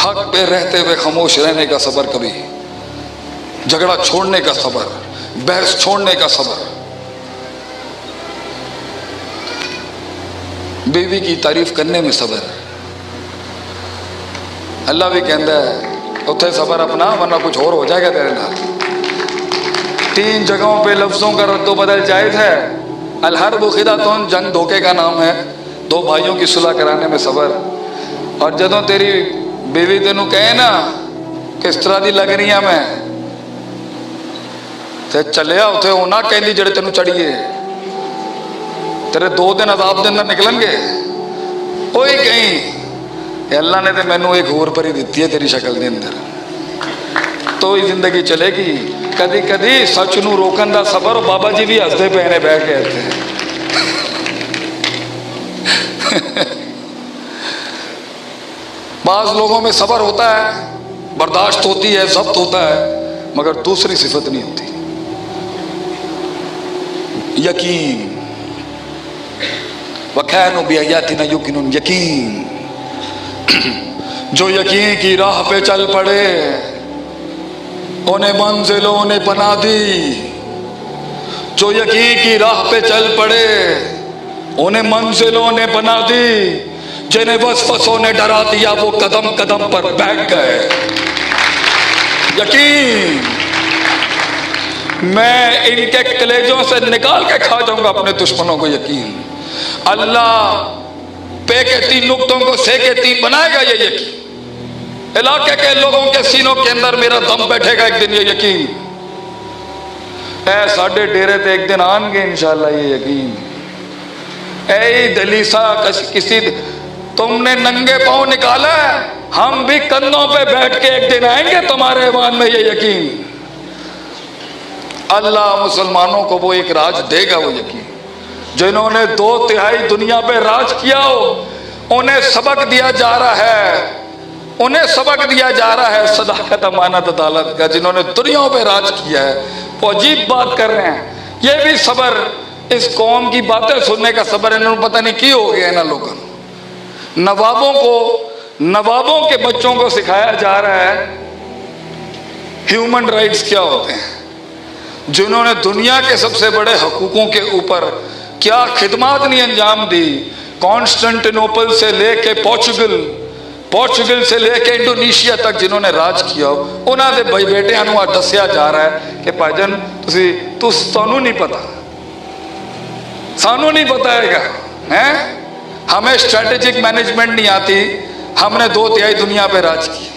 حق پہ رہتے ہوئے خاموش رہنے کا صبر کبھی، جھگڑا چھوڑنے کا صبر، بحث چھوڑنے کا صبر، بیوی کی تعریف کرنے میں صبر۔ اللہ بھی کہندا ہے اتھے صبر اپنا ورنہ کچھ اور ہو جائے گا تیرے نال۔ 3 جگہوں پہ لفظوں کا رد و بدل جائز ہے۔ الحرب خدعۃ، جنگ دھوکے کا نام ہے۔ 2 بھائیوں کی صلح کرانے میں صبر۔ اور جدوں تیری بیوی تینوں کہے نا کس طرح دی لگ رہی ہاں میں، تے چلیا اتھے ہونا کہندی جڑے تینوں چڑھیے، تیرے 2 دن عذاب دن نکلن گے۔ کوئی کہیں کہ اللہ نے تے مینوں ایک ہور پری دیتی ہے تیری شکل دے اندر، تو ہی زندگی چلے گی۔ کدی کدی سچ نو روکن دا صبر، بابا جی بھی ہستے پے نے بیٹھ کے ہستے ہیں۔ بعض لوگوں میں صبر ہوتا ہے، برداشت ہوتی ہے، ضبط ہوتا ہے، مگر دوسری صفت نہیں ہوتی، یقین۔ وَكَانُوا بِآيَاتِنَا يُوقِنُونَ، یقین۔ جو یقین کی راہ پہ چل پڑے انہیں منزلوں نے بنا دی، جو یقین کی راہ پہ چل پڑے انہیں منزلوں نے بنا دی، جنہیں وسوسوں نے ڈرا دیا وہ قدم قدم پر بیٹھ گئے۔ یقین میں ان کے کلیجوں سے نکال کے کھا جاؤں گا اپنے دشمنوں کو۔ یقین اللہ پے کے 3 نقطوں کو سے کے 3 بنائے گا، یہ یقین۔ علاقے کے لوگوں کے سینوں کے اندر میرا دم بیٹھے گا ایک دن، یہ یقین۔ اے ساڈے ڈیرے تے ایک دن آن گے انشاءاللہ، یہ یقین۔ اے دلیسا کسی تم نے ننگے پاؤں نکالا ہے، ہم بھی کندھوں پہ بیٹھ کے ایک دن آئیں گے تمہارے ایوان میں، یہ یقین۔ اللہ مسلمانوں کو وہ ایک راج دے گا، وہ یقین۔ جنہوں نے 2/3 دنیا پہ راج کیا ہو انہیں سبق دیا جا رہا ہے، انہیں سبق دیا جا رہا ہے صداقت، امانت، عدالت کا۔ جنہوں نے دنیا پہ راج کیا ہے وہ عجیب بات کر رہے ہیں۔ یہ بھی صبر، اس قوم کی باتیں سننے کا صبر، انہوں نے پتہ نہیں کی ہو گیا نا لوگوں۔ نوابوں کے بچوں کو سکھایا جا رہا ہے ہیومن رائٹس کیا ہوتے ہیں، جنہوں نے دنیا کے سب سے بڑے حقوقوں کے اوپر کیا خدمات نہیں انجام دی۔ کانسٹنٹینوپل سے لے کے پورچگل سے لے کے انڈونیشیا تک جنہوں نے راج کیا ہو، انہاں دے بھائی بیٹیاں نوں دسیا جا رہا ہے کہ بھائی جان سانوں نہیں پتا، سانوں نہیں پتا ہے گا، ہمیں اسٹریٹجک مینجمنٹ نہیں آتی، ہم نے 2/3 دنیا پہ راج کیا۔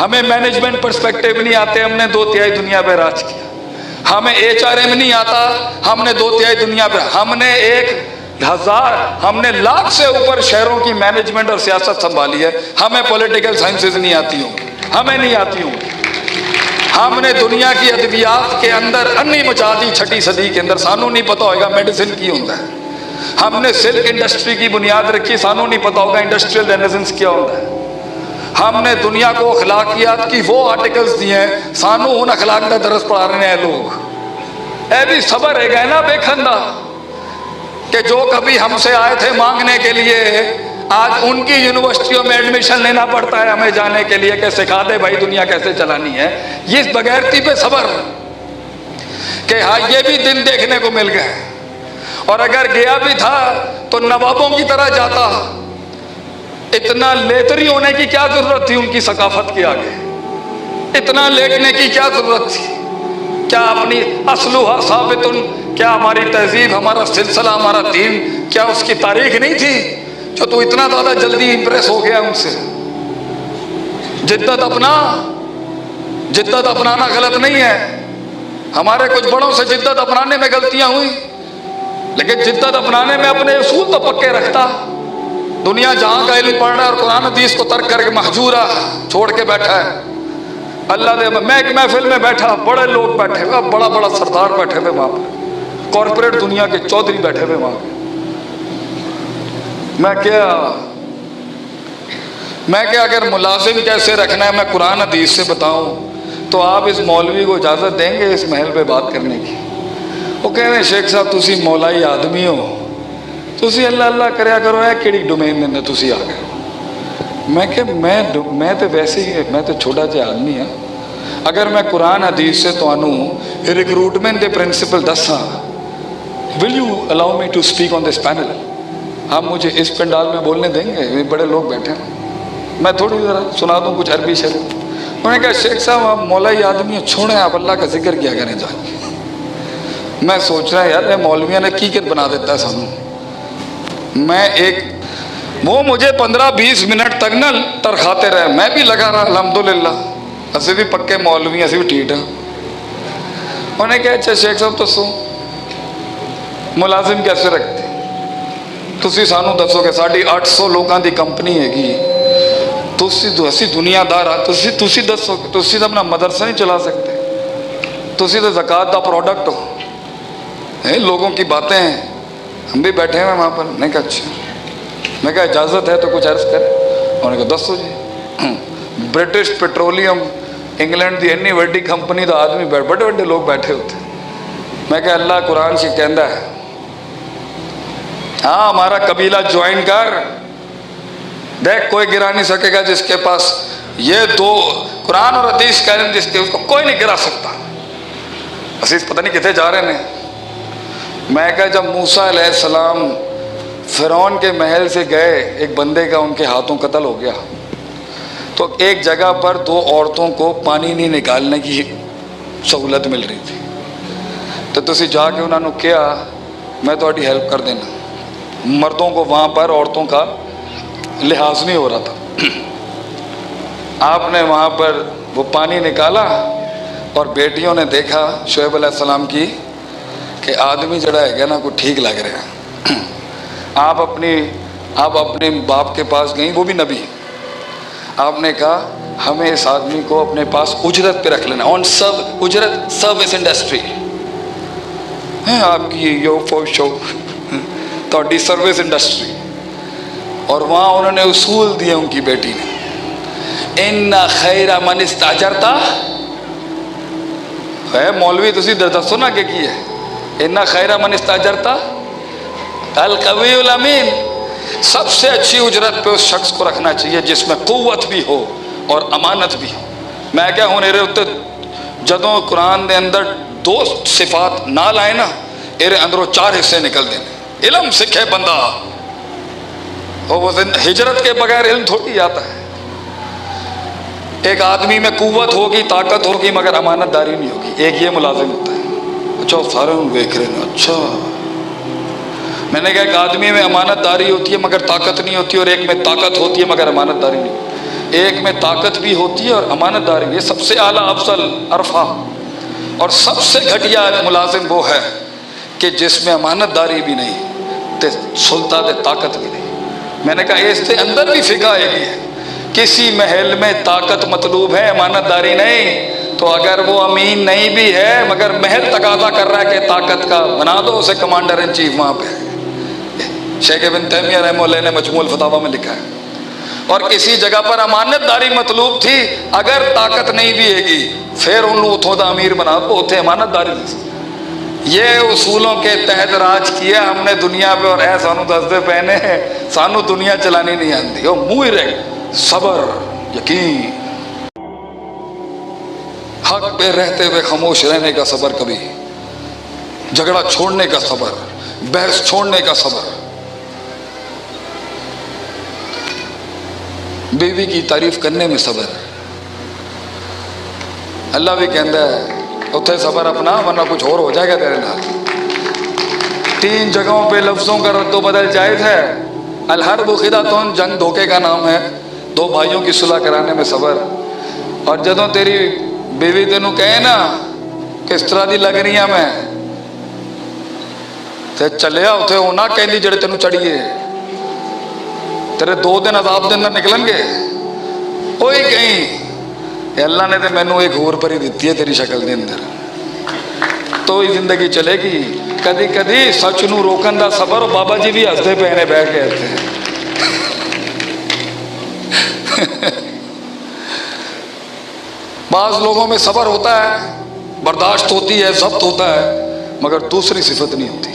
ہمیں مینجمنٹ پرسپیکٹیو نہیں آتے، ہم نے 2/3 دنیا پہ راج کیا۔ ہمیں HRM نہیں آتا، ہم نے 2/3 دنیا پہ، ہم نے 1,000 سے اوپر شہروں کی مینجمنٹ اور سیاست سنبھالی ہے۔ ہمیں پولیٹیکل سائنسز نہیں آتی ہوں، ہمیں نہیں آتی ہوں۔ ہم نے دنیا کی ادبیات کے اندر انی مچا دی 6 صدی کے اندر، سانوں نہیں پتا ہوگا میڈیسن کی ہوتا ہے۔ ہم نے سلک انڈسٹری کی بنیاد رکھی، سانوں نہیں پتا ہوگا انڈسٹریل رینیسنس کیا ہوتا ہے۔ ہم نے دنیا کو اخلاقیات کی وہ آرٹیکلز دیے ہیں، سانوں ان اخلاق کا درس پڑھا رہے ہیں لوگ۔ اے بھی صبر ہے گئے نا بے کھندا، کہ جو کبھی ہم سے آئے تھے مانگنے کے لیے، آج ان کی یونیورسٹیوں میں ایڈمیشن لینا پڑتا ہے ہمیں جانے کے لیے کہ سکھا دے بھائی دنیا کیسے چلانی ہے۔ یہ بغیرتی پہ صبر، کہ ہاں یہ بھی دن دیکھنے کو مل گئے، اور اگر گیا بھی تھا تو نوابوں کی طرح جاتا۔ اتنا لیتری ہونے کی کیا ضرورت تھی ان کی ثقافت کے آگے؟ اتنا لیٹنے کی کیا ضرورت تھی؟ کیا اپنی اصلها ثابت، کیا ہماری تہذیب، ہمارا سلسلہ، ہمارا دین، کیا اس کی تاریخ نہیں تھی جو تو اتنا زیادہ جلدی امپریس ہو گیا ان سے؟ جدت اپنانا غلط نہیں ہے، ہمارے کچھ بڑوں سے جدت اپنانے میں غلطیاں ہوئی، لیکن جدت اپنانے میں اپنے اصول تو پکے رکھتا۔ دنیا جہاں کا علم پڑھ رہا ہے اور قرآن حدیث کو ترک کر کے مہجورہ چھوڑ کے بیٹھا ہے۔ اللہ دے، میں ایک محفل میں بیٹھا، بڑے لوگ بیٹھے ہوئے، بڑا بڑا سردار بیٹھے ہوئے وہاں پہ، کارپوریٹ دنیا کے چودھری بیٹھے ہوئے وہاں پہ۔ میں کیا اگر ملازم کیسے رکھنا ہے میں قرآن حدیث سے بتاؤں تو آپ اس مولوی کو اجازت دیں گے اس محل پہ بات کرنے کی؟ وہ کہہ رہے ہیں شیخ صاحب تسی مولائی آدمی ہو، تسی اللہ اللہ کریا کرو، ہے کیڑی ڈومین میں تسی آ گئے ہو، میں کہ میں تو ویسے ہی میں تو چھوٹا جہا آدمی ہاں. اگر میں قرآن حدیث سے تمہیں ریکروٹمنٹ کے پرنسپل دساں, will you allow me to speak on this panel? آپ مجھے اس پنڈال میں بولنے دیں گے؟ بڑے لوگ بیٹھے ہیں, میں تھوڑی ذرا سنا دوں کچھ عربی شریف. انہوں نے کہا شیخ صاحب آپ مولائی آدمی ہیں, چھوڑیں آپ اللہ کا ذکر کیا کریں جا کے. میں سوچ رہا یار یہ مولویوں نے کی بنا دیتا ہے سانوں. میں ایک وہ مجھے 15-20 منٹ تک نا ترخاتے رہے, میں بھی لگا رہا الحمدللہ, اسی بھی پکے مولوی اسی بھی ٹھیک ہیں. انہوں نے کہا اچھا شیخ صاحب تو سو ملازم کیسے رکھتے تسی سانو دسو کہ 850 لوگوں کی کمپنی ہے گی, تسی دنیا دار آ, تسی دسو تسی تو اپنا مدرسہ نہیں چلا سکتے, تسی تو زکوٰۃ کا پروڈکٹ ہو. لوگوں کی باتیں ہیں, ہم بھی بیٹھے ہیں وہاں پر. نہیں کہا اچھا, میں کہا اجازت ہے تو کچھ عرض کریں. انہوں نے کہا دسو جی. برٹش پیٹرولیم انگلینڈ کی اینی وڈی کمپنی کا آدمی بڑے بڑے لوگ بیٹھے ہوتے. میں کہا اللہ قرآن سے کہندا ہے ہاں ہمارا قبیلہ جوائن کر, دیکھ کوئی گرا نہیں سکے گا جس کے پاس یہ دو قرآن اور حدیث کہہ رہے ہیں جس کے, اس کو کوئی نہیں گرا سکتا. عزیز پتہ نہیں کتنے جا رہے ہیں. میں کہا جب موسیٰ علیہ السلام فرعون کے محل سے گئے, ایک بندے کا ان کے ہاتھوں قتل ہو گیا, تو ایک جگہ پر 2 عورتوں کو پانی نہیں نکالنے کی سہولت مل رہی تھی. تو تسی جا کے انہوں نے کیا میں تھوڑی ہیلپ کر دینا. مردوں کو وہاں پر عورتوں کا لحاظ نہیں ہو رہا تھا. آپ نے وہاں پر وہ پانی نکالا اور بیٹیوں نے دیکھا شعیب علیہ السلام کی کہ آدمی جڑا ہے نا کوئی ٹھیک لگ رہا ہے. آپ اپنے باپ کے پاس گئیں, وہ بھی نبی. آپ نے کہا ہمیں اس آدمی کو اپنے پاس اجرت پہ رکھ لینا, آن اجرت سروس انڈسٹری ہے آپ کی, یو فور شو تھوڑی سروس انڈسٹری. اور وہاں انہوں نے اصول دیے ان کی بیٹی نے, ان خیر من استاجرتا ہے مولوی تسی دسو نا کہ کی ہے, ان خیر من استاجرتا القوی الامین. سب سے اچھی اجرت پہ اس شخص کو رکھنا چاہیے جس میں قوت بھی ہو اور امانت بھی ہو. میں کیا ہوں میرے اتنے جدوں قرآن دے اندر 2 صفات نہ لائے نا, میرے اندروں 4 حصے نکل دیں. علم سکھے بندہ, وہ ہجرت کے بغیر علم تھوڑی آتا ہے. ایک آدمی میں قوت ہوگی, طاقت ہوگی, مگر امانت داری نہیں ہوگی. ایک یہ ملازم ہوتا ہے. اچھا سارے دیکھ رہے ہیں. اچھا میں نے کہا ایک آدمی میں امانت داری ہوتی ہے مگر طاقت نہیں ہوتی, اور ایک میں طاقت ہوتی ہے مگر امانت داری نہیں. ایک میں طاقت بھی ہوتی ہے اور امانت داری. یہ سب سے اعلیٰ افضل عرفہ اور سب سے گھٹیا ملازم وہ ہے کہ جس میں امانت داری بھی نہیں تے سلطہ تے طاقت بھی نہیں. میں نے کہا اس کے اندر بھی فقہ ہے گی ہے, کسی محل میں طاقت مطلوب ہے امانت داری نہیں, تو اگر وہ امین نہیں بھی ہے مگر محل تقاضا کر رہا ہے کہ طاقت کا بنا دو اسے کمانڈر ان چیف وہاں پہ. شیخ ابن تیمیہ رحمہ اللہ نے مجموع الفتاوی میں لکھا ہے. اور کسی جگہ پر امانت داری مطلوب تھی, اگر طاقت نہیں بھی ہے گی پھر انہوں اتھوں دا امیر بنا دو, اتھے امانت داری دی. یہ اصولوں کے تحت راج کیا ہم نے دنیا پہ, اور اے سانو دسدے پہنے سانو دنیا چلانی نہیں آتی. وہ منہ ہی رہ صبر, یقین, حق پہ رہتے ہوئے خاموش رہنے کا صبر, کبھی جھگڑا چھوڑنے کا صبر, بحث چھوڑنے کا صبر, بیوی کی تعریف کرنے میں صبر. اللہ بھی کہندا ہے اتھے صبر اپنا ورنہ کچھ اور ہو جائے گا تیرے نال. 3 جگہوں پہ لفظوں کا رد و بدل جائز ہے. الحرب خدعۃ, جنگ دھوکے کا نام ہے. 2 بھائیوں کی صلح کرانے میں صبر. اور جدوں تیری بیوی تینوں کہے نا کس طرح دی لگ رہی ہیں میں, تے چلیا اتھے ہونا کہندی جڑے تینوں چڑھیے, تیرے 2 دن عذاب دے اندر نکلن گے. کوئی کہیں اللہ نے تو مینوں ایک ہور پری دیتی ہے تیری شکل دے اندر, تو ہی زندگی چلے گی. کدی کدی سچ نو روکن دا صبر, اور بابا جی بھی ہستے پے نے بیٹھ کے ہستے ہیں. بعض لوگوں میں صبر ہوتا ہے, برداشت ہوتی ہے, ضبط ہوتا ہے, مگر دوسری صفت نہیں ہوتی,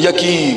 یقین.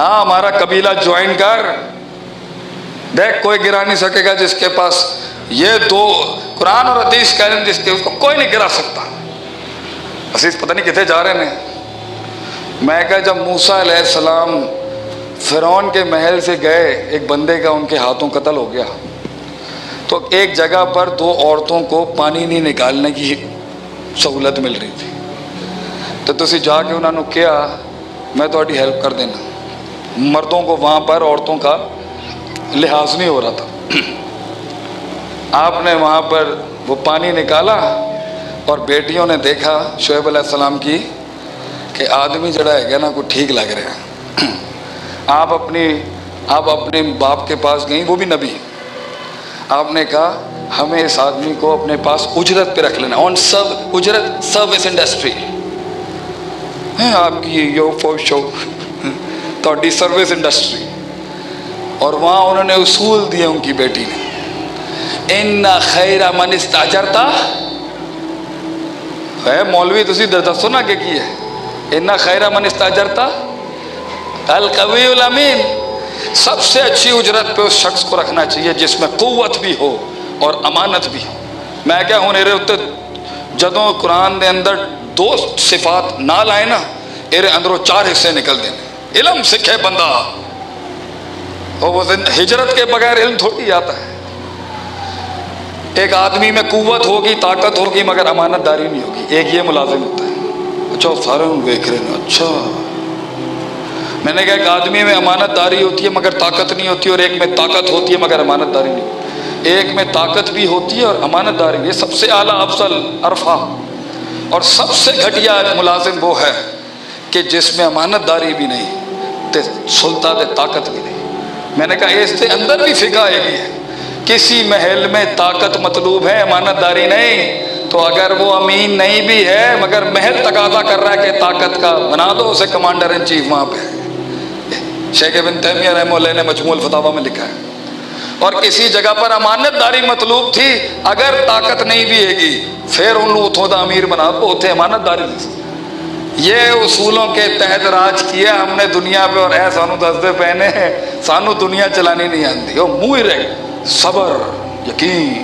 ہاں ہمارا قبیلہ جوائن کر دیکھ، کوئی گرا نہیں سکے گا جس کے پاس یہ دو قرآن اور حدیث کہہ رہے ہیں، جس کے اس کو کوئی نہیں گرا سکتا۔ عزیز پتہ نہیں کتنے جا رہے ہیں۔ میں کہا جب موسیٰ علیہ السلام فرعون کے محل سے گئے، ایک بندے کا ان کے ہاتھوں قتل ہو گیا، تو ایک جگہ پر دو عورتوں کو پانی نہیں نکالنے کی سہولت مل رہی تھی، تو تسی جا کے انہوں نے کیا میں تھوڑی ہیلپ کر دینا۔ مردوں کو وہاں پر عورتوں کا لحاظ نہیں ہو رہا تھا، آپ نے وہاں پر وہ پانی نکالا، اور بیٹیوں نے دیکھا شعیب علیہ السلام کی کہ آدمی جڑا ہے نا کوئی ٹھیک لگ رہا ہے۔ آپ اپنے باپ کے پاس گئیں، وہ بھی نبی، آپ نے کہا ہمیں اس آدمی کو اپنے پاس اجرت پہ رکھ لینا، آن اجرت سروس انڈسٹری ہے آپ کی، یو فور شو تھوڑی سروس انڈسٹری۔ اور وہاں انہوں نے اصول دیے ان کی بیٹی نے، ان خیر من استاجرتا ہے مولوی تسی دسو نا کہ کی ہے، ان خیر من استاجرتا القوی الامین، سب سے اچھی اجرت پہ اس شخص کو رکھنا چاہیے جس میں قوت بھی ہو اور امانت بھی ہو۔ میں کیا ہوں میرے اتنے جدوں قرآن دے اندر دو صفات نہ لائے نا، میرے اندروں چار حصے نکل دینے۔ علم سکھے بندہ، اور وہ ہجرت کے بغیر علم تھوڑی آتا ہے۔ ایک آدمی میں قوت ہوگی، طاقت ہوگی، مگر امانت داری نہیں ہوگی، ایک یہ ملازم ہوتا ہے۔ اچھا سارے دیکھ رہے ہیں، اچھا میں نے کہا ایک آدمی میں امانت داری ہوتی ہے مگر طاقت نہیں ہوتی، اور ایک میں طاقت ہوتی ہے مگر امانت داری نہیں ہوتی۔ ایک میں طاقت بھی ہوتی ہے اور امانت داری، یہ سب سے اعلیٰ افضل عرفہ اور سب سے گھٹیا ملازم وہ ہے کہ جس میں امانت داری بھی نہیں تے سلطہ تے طاقت بھی نہیں۔ میں نے کہا اس سے اندر بھی فقہ ہے بھی ہے، کسی محل میں طاقت مطلوب ہے امانت داری نہیں، تو اگر وہ امین نہیں بھی ہے مگر محل تقاضا کر رہا ہے کہ طاقت کا بنا دو اسے کمانڈر ان چیف وہاں پہ۔ شیخ ابن تیمیہ رحمہ اللہ نے مجموع الفتاوی میں لکھا ہے۔ اور کسی جگہ پر امانت داری مطلوب تھی، اگر طاقت نہیں بھی ہے گی پھر انہوں اتھوں دا امیر بنا دو، اتھے امانت داری دی۔ یہ اصولوں کے تحت راج کیا ہم نے دنیا پہ، اور اے سانو دسدے پہنے سانو دنیا چلانی نہیں آتی، وہ منہ ہی رہے۔ صبر، یقین،